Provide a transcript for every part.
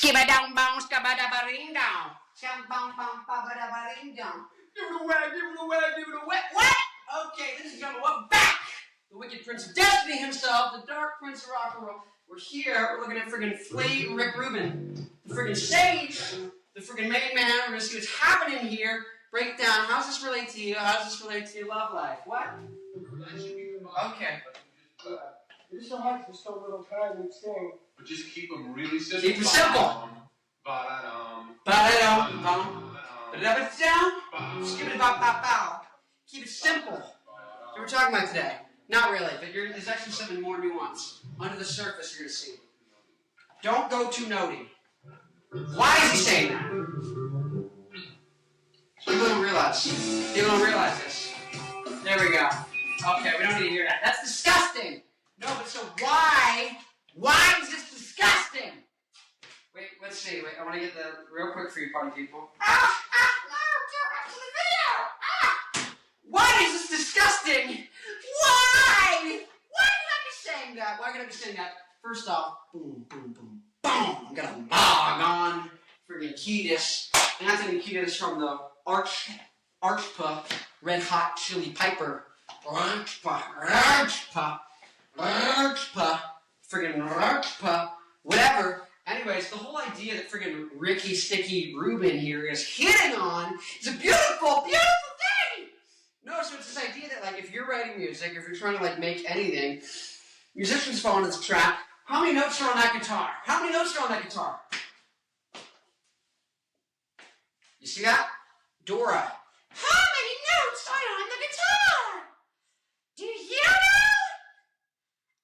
Skibba-dong bong, skabba-dabba-ring-dong. Skabba-bong-bong-ba-ba-dabba-ring-dong. Give it away, give it away, give it away. What? Okay, ladies and gentlemen, welcome back. The Wicked Prince of Destiny himself, the Dark Prince of Rock and Roll. We're here, we're looking at friggin' Flay Rick Rubin, the friggin' sage, the friggin' main man. We're gonna see what's happening here. Break down, how's this relate to you? How does this relate to your love life? What? Okay. You're so hard for so little time each thing. But just keep them really simple. Keep it simple. Ba-da-dum. Ba-da-dum. Ba-da-dum. Skip-it-bop-bop-bow. Keep it simple. That's what we're talking about today. Not really, but there's actually something more nuanced. Under the surface, you're going to see. Don't go too notey. Why is he saying that? People don't realize. People don't realize this. There we go. Okay, we don't need to hear that. That's disgusting. No, but so why? Why is this disgusting? Wait, let's see. Wait, I want to get the real quick for you party people. No, to the video. Why is this disgusting? Why? Why can I be saying that? Why can I be saying that? First off, boom, boom, boom, boom. I'm gonna log on friggin' Kiedis. Anthony Kiedis from the Archpa, Red Hot Chili Piper. Archpa, friggin' whatever. Anyways, the whole idea that friggin' Ricky Sticky Rubin here is hitting on is a beautiful, beautiful thing! No, so it's this idea that, like, if you're writing music, if you're trying to, like, make anything, musicians fall into this trap. How many notes are on that guitar? How many notes are on that guitar? You see that? Dora. How many notes are on the guitar? Do you hear that?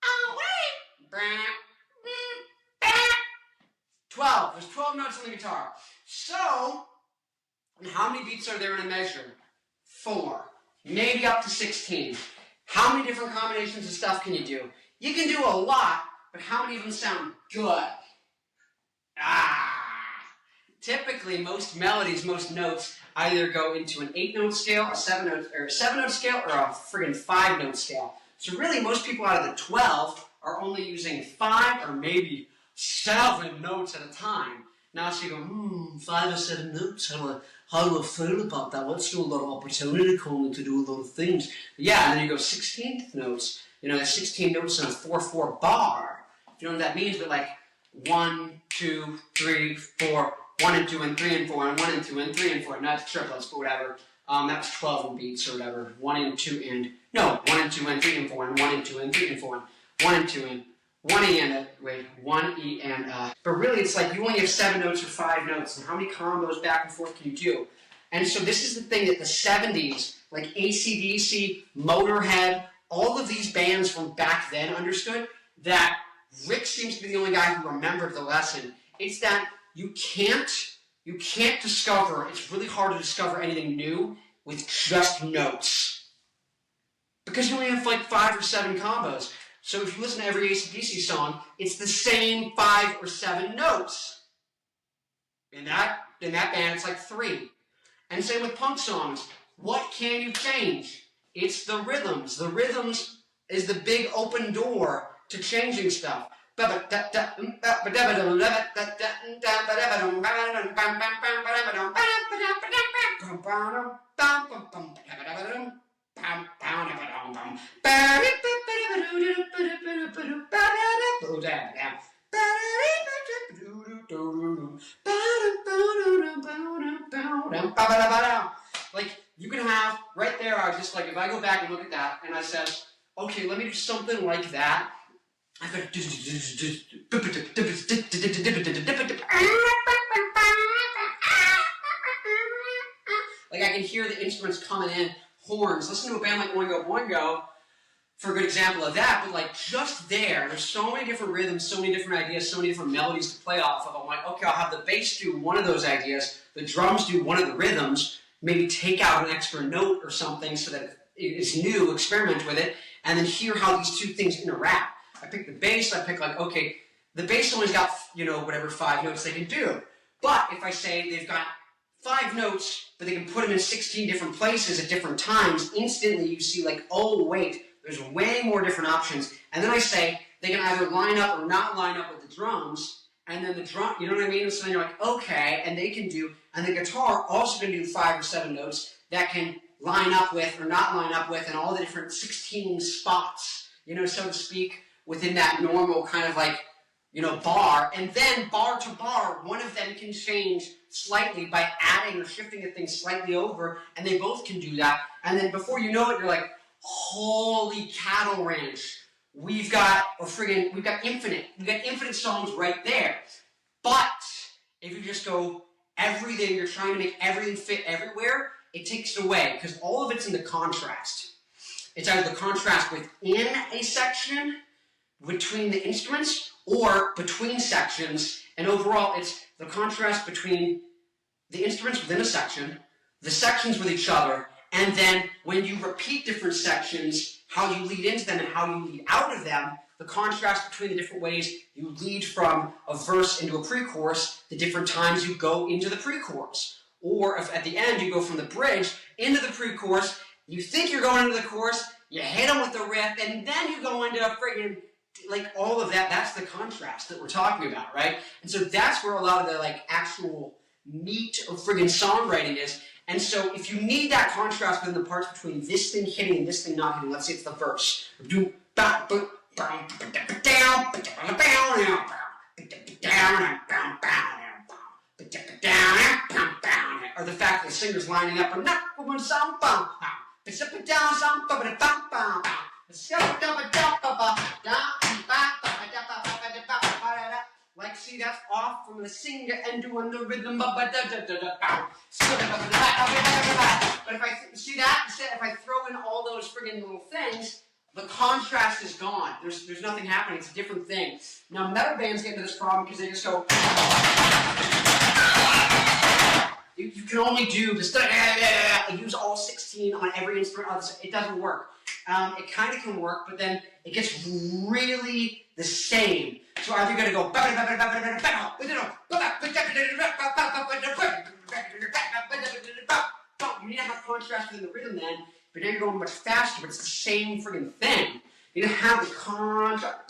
Oh, wait. 12. There's 12 notes on the guitar. So, how many beats are there in a measure? 4. Maybe up to 16. How many different combinations of stuff can you do? You can do a lot, but how many of them sound good? Typically, most melodies, most notes either go into an 8-note scale, a 7-note scale, or a friggin' 5-note scale. So really, most people out of the 12 are only using 5 or maybe 7 notes at a time. Now, so you go, 5 or 7 notes, how do I feel about that? Let's do a lot of opportunity calling to do a lot of things. Yeah, and then you go 16th notes. You know, there's 16 notes in a 4/4 bar. You know what that means? But like 1, 2, 3, 4, 1 and 2 and 3 and 4, and 1 and 2 and 3 and 4. Not triplets, but whatever. That was 12 in beats or whatever. 1 and 2 and 1 and 2 and 3 and 4, and 1 and 2 and 3 and 4, and 1 and 2 and 1 E and but really it's like you only have 7 notes or 5 notes, and how many combos back and forth can you do? And so this is the thing that the 70s, like AC/DC, Motorhead, all of these bands from back then understood, that Rick seems to be the only guy who remembered the lesson. It's that you can't discover, it's really hard to discover anything new with just notes. Because you only have like 5 or 7 combos. So if you listen to every AC/DC song, it's the same 5 or 7 notes. In that band, it's like 3. And same with punk songs. What can you change? It's the rhythms. The rhythms is the big open door to changing stuff. Like, you can have, right there, I just like, if I go back and look at that, and I said, okay, let me do something like that, I could like, I can hear the instruments coming in, horns. Listen to a band like Oingo Boingo for a good example of that, but like just there's so many different rhythms, so many different ideas, so many different melodies to play off of. I'm like, okay, I'll have the bass do one of those ideas, the drums do one of the rhythms, maybe take out an extra note or something so that it's new, experiment with it, and then hear how these two things interact. I pick the bass, I pick like, okay, the bass only's got, whatever 5 notes they can do. But if I say they've got 5 notes, but they can put them in 16 different places at different times, instantly you see like, oh wait, there's way more different options. And then I say they can either line up or not line up with the drums, and then the drum, you know what I mean? So then you're like, okay, and they can do, and the guitar also can do 5 or 7 notes that can line up with or not line up with, and all the different 16 spots, so to speak, within that normal kind of like, bar. And then bar to bar, one of them can change slightly by adding or shifting a thing slightly over, and they both can do that. And then before you know it, you're like, holy cattle ranch. We've got infinite. We've got infinite songs right there. But if you just go everything, you're trying to make everything fit everywhere, it takes it away, because all of it's in the contrast. It's either the contrast within a section, between the instruments, or between sections, and overall it's the contrast between the instruments within a section, the sections with each other, and then when you repeat different sections, how you lead into them and how you lead out of them, the contrast between the different ways you lead from a verse into a pre-chorus, the different times you go into the pre-chorus. Or if at the end you go from the bridge into the pre-chorus, you think you're going into the chorus, you hit them with the riff, and then you go into a friggin', like all of that. That's the contrast that we're talking about, right? And so that's where a lot of the like actual meat of friggin' songwriting is. And so if you need that contrast within the parts between this thing hitting and this thing not hitting, let's say it's the verse. Or the fact that the singer's lining up like, see, that's off from the singer and doing the rhythm. But if I see that, if I throw in all those friggin' little things, the contrast is gone. There's nothing happening. It's a different thing. Now, metal bands get into this problem because they just go. You can only do this. Use all 16 on every instrument. It doesn't work. It kind of can work, but then it gets really the same. So either you're going to go. You need to have contrast within the rhythm then, but now you're going much faster, but it's the same friggin' thing. You need to have the contrast.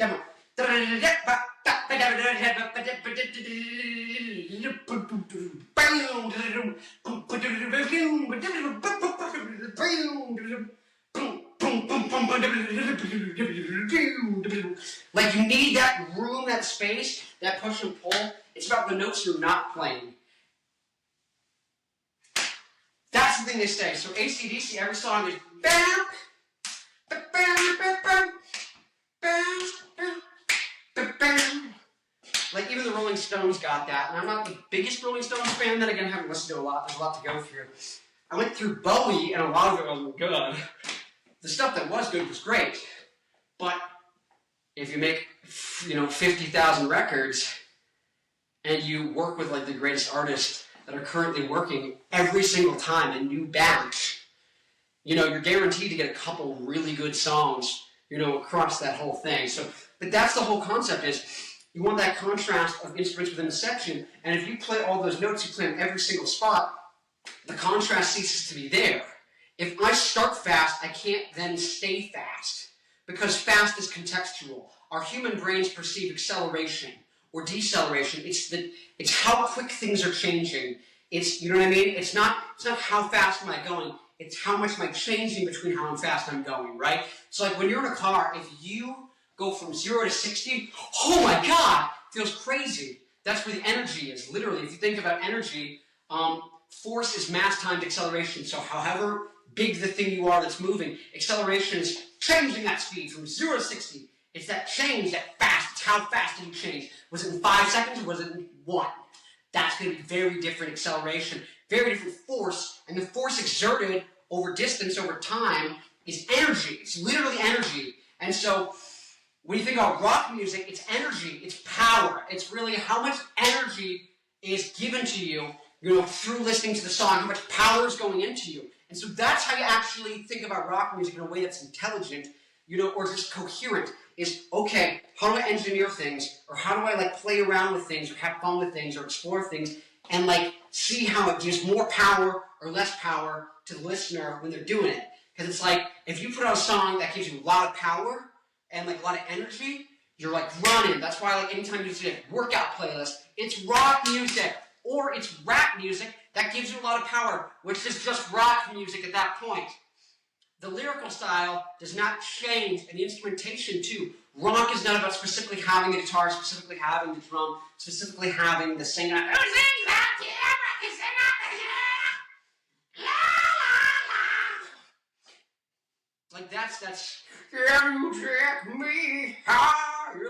Like you need that room, that space, that push and pull. It's about the notes you're not playing. That's the thing they say. So AC/DC, every song is bam, bam, bam, bam, bam, bam, bam. Like even the Rolling Stones got that, and I'm not the biggest Rolling Stones fan. Then again, I haven't listened to a lot. There's a lot to go through. I went through Bowie, and a lot of it wasn't good. The stuff that was good was great, but if you make 50,000 records, and you work with like the greatest artists that are currently working every single time, a new batch, you're guaranteed to get a couple really good songs, across that whole thing. So, but that's the whole concept is, you want that contrast of instruments within the section, and if you play all those notes, you play them every single spot, the contrast ceases to be there. If I start fast, I can't then stay fast, because fast is contextual. Our human brains perceive acceleration or deceleration. It's how quick things are changing. It's, you know what I mean? It's not how fast am I going, it's how much am I changing between how fast I'm going, right? So like when you're in a car, if you go from 0 to 60, oh my God, feels crazy. That's where the energy is. Literally, if you think about energy, force is mass times acceleration. So however big the thing you are that's moving, acceleration is changing that speed from 0 to 60. It's that change, that fast. It's how fast did you change? Was it in 5 seconds or was it in 1? That's going to be very different acceleration, very different force, and the force exerted over distance, over time, is energy. It's literally energy. And so, when you think about rock music, it's energy, it's power. It's really how much energy is given to you, through listening to the song, how much power is going into you. And so that's how you actually think about rock music in a way that's intelligent, or just coherent, is, okay, how do I engineer things, or how do I, play around with things, or have fun with things, or explore things, and, see how it gives more power or less power to the listener when they're doing it. Because it's like, if you put out a song that gives you a lot of power, and, a lot of energy, You're like running. That's why like anytime you see a workout playlist, it's rock music or it's rap music that gives you a lot of power, which is just rock music at that point. The lyrical style does not change, and the instrumentation too. Rock is not about specifically having the guitar, specifically having the drum, specifically having the singer. Like that's can you take me higher,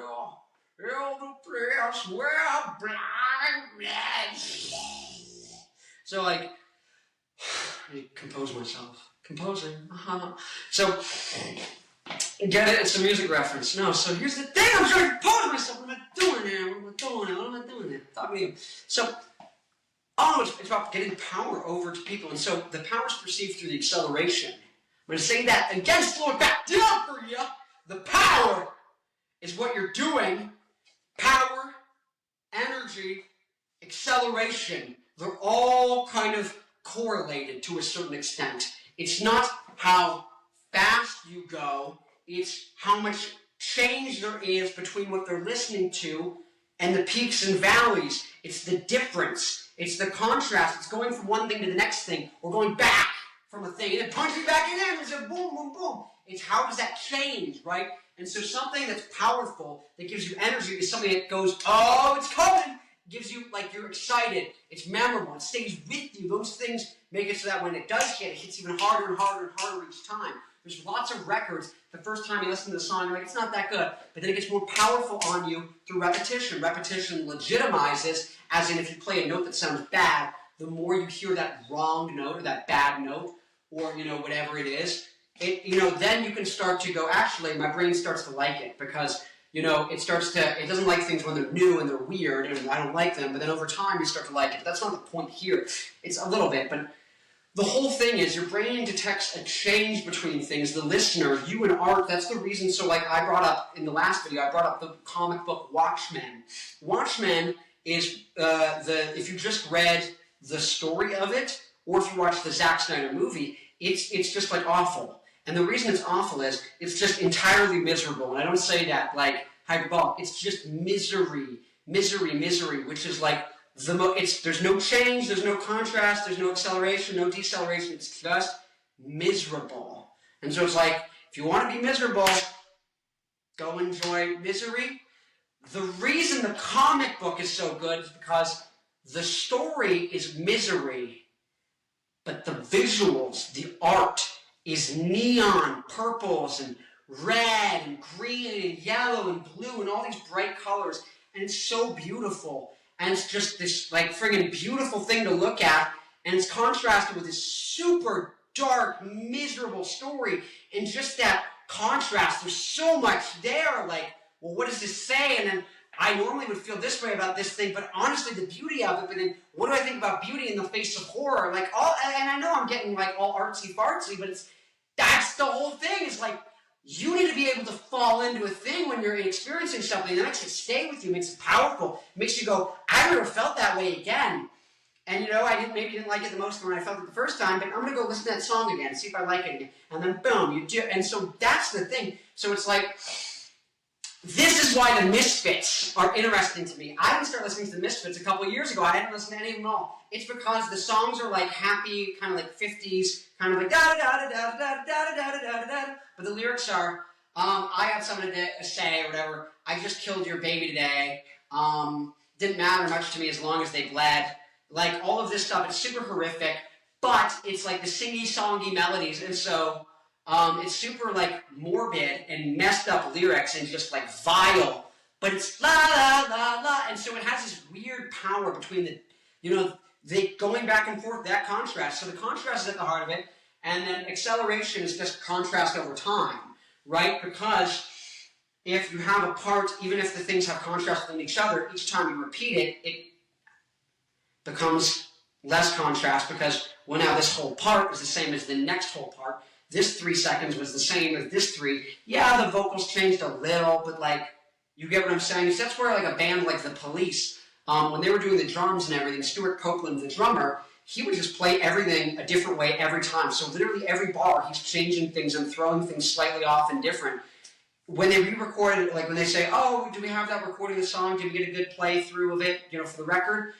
the place where blindness. So like, I compose myself. Composing. So, get it? It's a music reference. No, so here's the thing. I'm trying to compose myself. What am I doing here? What am I doing here? What am I doing here? Talking to you. So, it's about getting power over to people. And so, the power is perceived through the acceleration. I'm going to say that again, slow it back down for you. The power is what you're doing. Power, energy, acceleration. They're all kind of correlated to a certain extent. It's not how fast you go, it's how much change there is between what they're listening to and the peaks and valleys. It's the difference. It's the contrast. It's going from one thing to the next thing, or going back from a thing, and then punching back in, and it's a boom, boom, boom. It's how does that change, right? And so something that's powerful, that gives you energy, is something that goes, oh, it's coming. Gives you, like, you're excited, it's memorable, it stays with you. Those things make it so that when it does hit, it hits even harder and harder and harder each time. There's lots of records, the first time you listen to the song, you're like, it's not that good. But then it gets more powerful on you through repetition. Repetition legitimizes, as in if you play a note that sounds bad, the more you hear that wrong note or that bad note, or, whatever it is, then you can start to go, actually, my brain starts to like it, because it doesn't like things when they're new and they're weird, and I don't like them, but then over time you start to like it. But that's not the point here. It's a little bit, but the whole thing is your brain detects a change between things. The listener, you and art, that's the reason. So like I brought up in the last video, I brought up the comic book Watchmen. Watchmen is, if you just read the story of it, or if you watch the Zack Snyder movie, it's just like awful. And the reason it's awful is it's just entirely miserable. And I don't say that like hyperbolic. It's just misery, which is like there's no change, there's no contrast, there's no acceleration, no deceleration. It's just miserable. And so it's like, if you want to be miserable, go enjoy misery. The reason the comic book is so good is because the story is misery, but the visuals, the art, is neon purples and red and green and yellow and blue and all these bright colors, and it's so beautiful, and it's just this like friggin' beautiful thing to look at, and it's contrasted with this super dark, miserable story, and just that contrast, there's so much there, like, well, what does this say? And then I normally would feel this way about this thing, but honestly, the beauty of it, but then what do I think about beauty in the face of horror? Like, and I know I'm getting like all artsy-fartsy, but that's the whole thing. It's like, you need to be able to fall into a thing when you're experiencing something that makes it stay with you, makes it powerful, makes you go, I never felt that way again. And I maybe didn't like it the most when I felt it the first time, but I'm going to go listen to that song again, see if I like it again. And then boom, you do. And so that's the thing. So it's like, this is why the Misfits are interesting to me. I didn't start listening to the Misfits a couple of years ago. I didn't listen to any of them at all. It's because the songs are like happy, kind of like 50s, kind of like da-da-da-da-da-da-da-da-da-da-da. But the lyrics are, I had something to say or whatever. I just killed your baby today. Didn't matter much to me as long as they bled. Like all of this stuff, it's super horrific, but it's like the singy-songy melodies. And so it's super like morbid and messed up lyrics and just like vile, but it's la la la la, and so it has this weird power between the, they going back and forth, that contrast. So the contrast is at the heart of it, and then acceleration is just contrast over time, right? Because if you have a part, even if the things have contrast within each other, each time you repeat it, it becomes less contrast because, well, now this whole part is the same as the next whole part. This 3 seconds was the same as this 3. Yeah, the vocals changed a little, but like, you get what I'm saying? So that's where like a band like The Police, when they were doing the drums and everything, Stuart Copeland, the drummer, he would just play everything a different way every time. So literally every bar, he's changing things and throwing things slightly off and different. when they re-record it, like when they say, "Oh, do we have that recording of the song? Did we get a good playthrough of it? You know, for the record."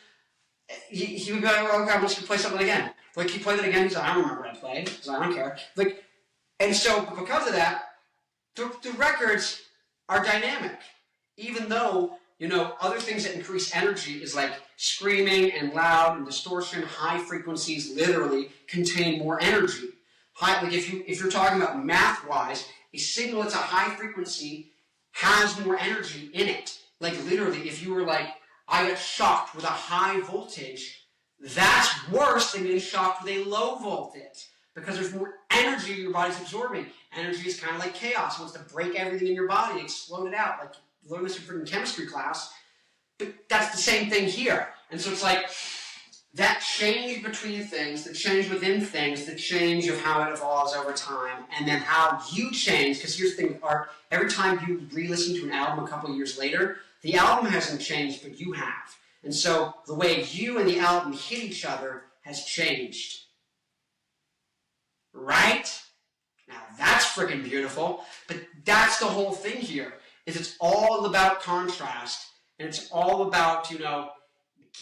He would be like, "Oh, okay, I'm just gonna play something again." Like he played it again. He's like, "I don't remember what I played, because I don't care." Like, and so because of that, the records are dynamic, even though other things that increase energy is like screaming and loud and distortion. High frequencies literally contain more energy. Like if you're talking about math-wise, a signal that's a high frequency has more energy in it. Like literally, if you were like, I got shocked with a high voltage, that's worse than getting shocked with a low voltage because there's more energy your body's absorbing. Energy is kind of like chaos. It wants to break everything in your body, explode it out. Like you learn this in freaking chemistry class. But that's the same thing here. And so it's like that change between things, the change within things, the change of how it evolves over time, and then how you change. Because here's the thing with art, every time you re-listen to an album a couple of years later, the album hasn't changed, but you have. And so the way you and the album hit each other has changed. Right? Now that's freaking beautiful. But that's the whole thing here, is it's all about contrast. And it's all about,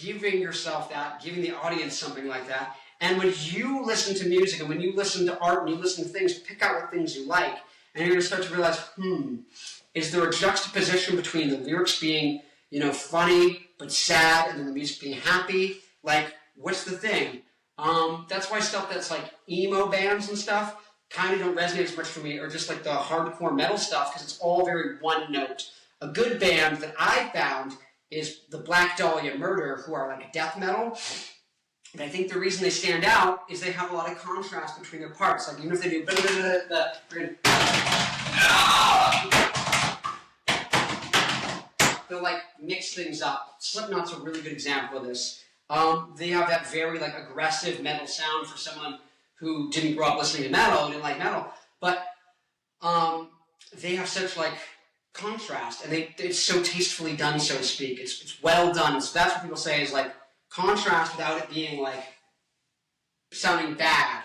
giving yourself that, giving the audience something like that. And when you listen to music and when you listen to art and you listen to things, pick out what things you like. And you're going to start to realize, is there a juxtaposition between the lyrics being, funny but sad and then the music being happy? Like, what's the thing? That's why stuff that's like emo bands and stuff kind of don't resonate as much for me, or just like the hardcore metal stuff, because it's all very one note. A good band that I found is the Black Dahlia Murder, who are like a death metal. And I think the reason they stand out is they have a lot of contrast between their parts. Like even if they do they'll like mix things up. Slipknot's a really good example of this. They have that very like aggressive metal sound for someone who didn't grow up listening to metal, didn't like metal, but they have such like contrast, and it's so tastefully done, so to speak. It's well done. So that's what people say is like contrast without it being like sounding bad,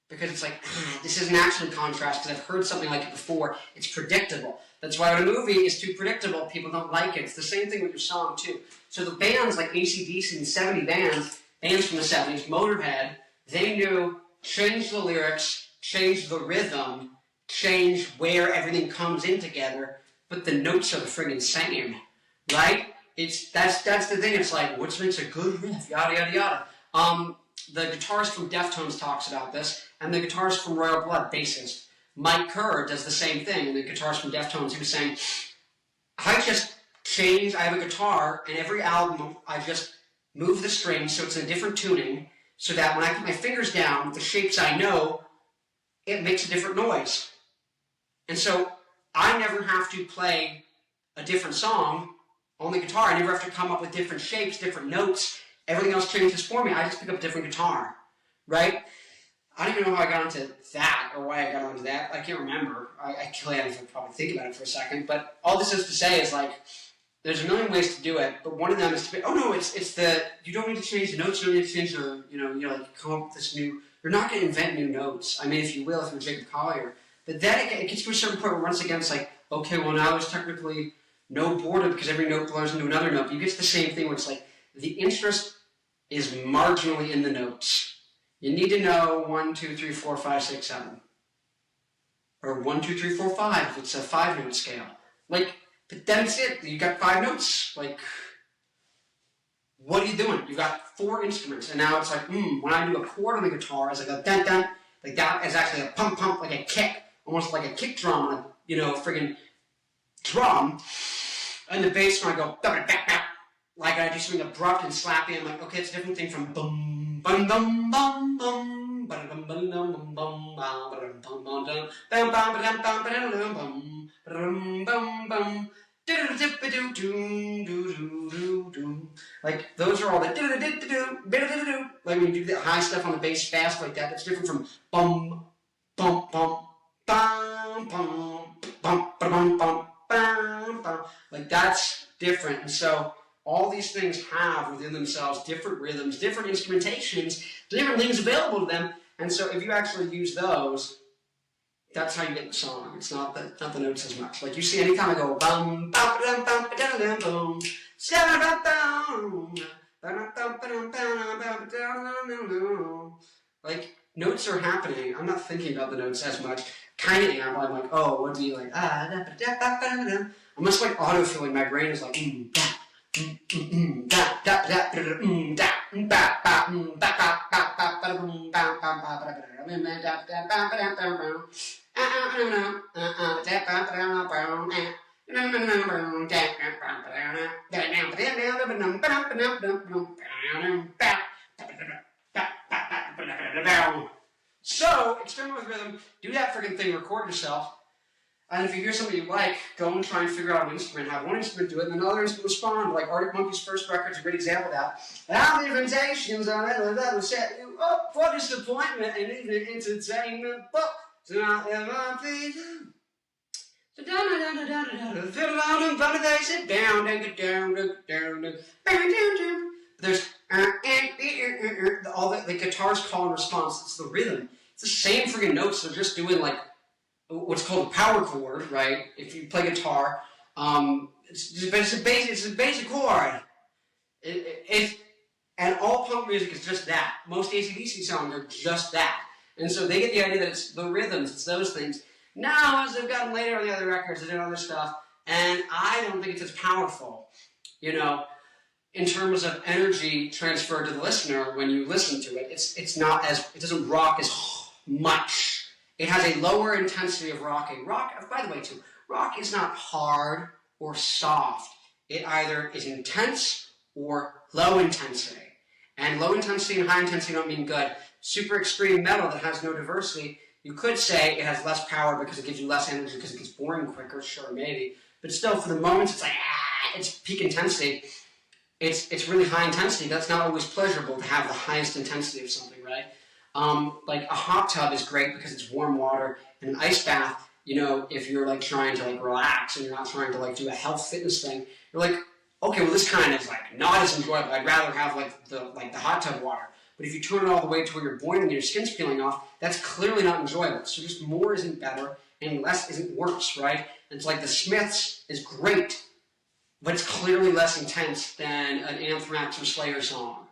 because it's like this isn't actually contrast because I've heard something like it before. It's predictable. That's why when a movie is too predictable, people don't like it. It's the same thing with your song too. So the bands like AC/DC and 70 bands from the 70s, Motorhead, they knew change the lyrics, change the rhythm, change where everything comes in together, but the notes are the friggin' same, right? That's the thing. It's like, what makes a good riff? Yada yada yada. The guitarist from Deftones talks about this, and the guitarist from Royal Blood, bassist Mike Kerr, does the same thing. And the guitarist from Deftones, he was saying, I just change. I have a guitar, and every album I just move the strings so it's in a different tuning, so that when I put my fingers down, the shapes I know, it makes a different noise. And so I never have to play a different song on the guitar. I never have to come up with different shapes, different notes. Everything else changes for me. I just pick up a different guitar, right? I don't even know how I got into that or why I got onto that. I can't remember. I have to probably think about it for a second. But all this is to say is like, there's a million ways to do it, but one of them is to be, you don't need to change the notes, you don't need to change come up with this new, you're not going to invent new notes. I mean, if you will, if you're Jacob Collier. But then it gets to a certain point where once again it's like, okay, well now there's technically no boredom because every note blows into another note. But you get to the same thing where it's like, the interest is marginally in the notes. You need to know 1, 2, 3, 4, 5, 6, 7. Or 1, 2, 3, 4, 5 if it's a 5-note scale. Like, but that's it. You got 5 notes. Like, what are you doing? You've got 4 instruments, and now it's like, when I do a chord on the guitar, it's like a dun dun, like that is actually a pump pump, like a kick, almost like a kick drum on a friggin' drum. And the bass when I go like I do something abrupt and slappy. I'm like, okay, it's a different thing from bum bum bum bum bum bum bum bum bum bum bum bum bum. Like those are all the like when you do the high stuff on the bass fast like that. That's different from bum bum bum bum bum bum bum bum bum. Like that's different, and so all these things have within themselves different rhythms, different instrumentations, different things available to them. And so if you actually use those, That's how you get the song. It's not the notes as much. Like you see, anytime I go bum bum bum bum bum boom, like notes are happening. I'm not thinking about the notes as much. Kind of am. I'm like, oh, what would be like I'm just like auto-filling. My brain is like So, experiment with rhythm, do that freaking thing, record yourself, and if you hear something you like, go and try and figure out an instrument, have one instrument do it, and another instrument respond, like Arctic Monkeys' first record is a great example of that. How the invitations on it that will set you up for disappointment and even entertainment, but do not ever please. So down, fiddle on and body they sit down, down. There's all the guitar's call and response. It's the rhythm. It's the same freaking notes. They're just doing like what's called a power chord, right? If you play guitar, it's a basic chord. And all punk music is just that. Most AC/DC songs are just that. And so they get the idea that it's the rhythms, it's those things. Now, as they've gotten later on the other records, they're doing other stuff, and I don't think it's as powerful, you know, in terms of energy transferred to the listener when you listen to it. It doesn't rock as much. It has a lower intensity of rocking. Rock, by the way, too, rock is not hard or soft. It either is intense or low intensity. And low intensity and high intensity don't mean good. Super extreme metal that has no diversity, you could say it has less power because it gives you less energy because it gets boring quicker, sure, maybe. But still, for the moments, it's like, it's peak intensity. It's really high intensity. That's not always pleasurable to have the highest intensity of something, right? Like a hot tub is great because it's warm water, and an ice bath, you know, if you're like trying to like relax and you're not trying to like do a health fitness thing, you're like, okay, well this kind of is like not as enjoyable. I'd rather have like the hot tub water. But if you turn it all the way to where you're boiling and your skin's peeling off, that's clearly not enjoyable. So just more isn't better and less isn't worse, right? And it's like the Smiths is great, but it's clearly less intense than an Anthrax or Slayer song.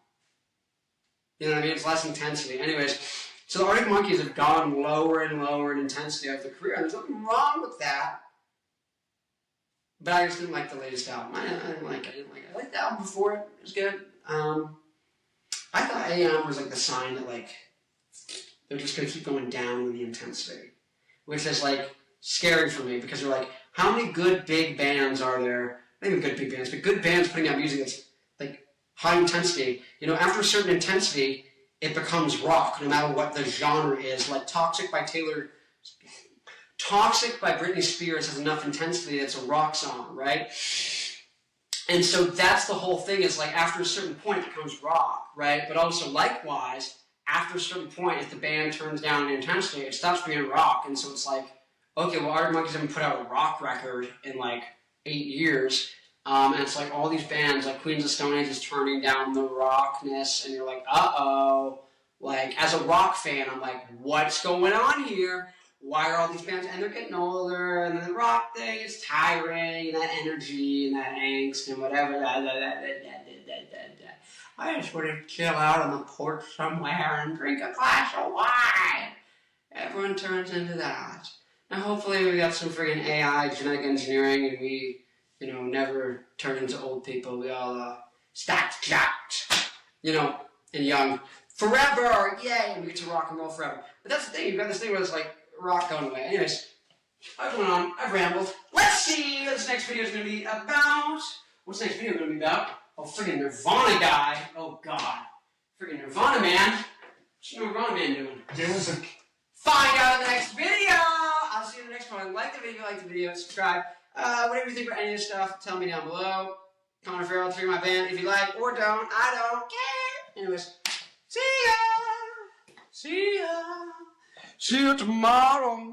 You know what I mean? It's less intensity. Anyways, so the Arctic Monkeys have gone lower and lower in intensity of their career, and there's nothing wrong with that. But I just didn't like the latest album. I didn't like it. I liked the album before it. It was good. I thought AM was like the sign that like they're just going to keep going down in the intensity, which is like scary for me because they're like, how many good big bands are there? Not even good big bands, but good bands putting out music that's like high intensity. You know, after a certain intensity, it becomes rock, no matter what the genre is. Like Toxic by Britney Spears has enough intensity that's a rock song, right? And so that's the whole thing, is like after a certain point it becomes rock, right? But also likewise, after a certain point, if the band turns down in intensity, it stops being rock. And so it's like, okay, well Arctic Monkeys haven't put out a rock record in like 8 years. And it's like all these bands, like Queens of Stone Age is turning down the rockness, and you're like, uh-oh. Like, as a rock fan, I'm like, what's going on here? Why are all these bands, and they're getting older, and the rock thing is tiring, and that energy, and that angst, and whatever. I just want to chill out on the porch somewhere and drink a glass of wine. Everyone turns into that. Now, hopefully, we got some friggin' AI, genetic engineering, and we, you know, never turn into old people. We all stacked, jacked, you know, and young forever. Yay! And we get to rock and roll forever. But that's the thing. You've got this thing where it's like rock going away. Anyways, I've went on. I've rambled. Let's see what this next video is going to be about. What's the next video going to be about? Oh, friggin' Nirvana guy. Oh, God. Friggin' Nirvana man. What's Nirvana man doing? Find out in the next video. I'll see you in the next one. Like the video, subscribe. Whatever you think about any of this stuff, tell me down below. Comment Farrell, trigger my band if you like or don't. I don't care. Anyways, see ya. See ya. See you tomorrow.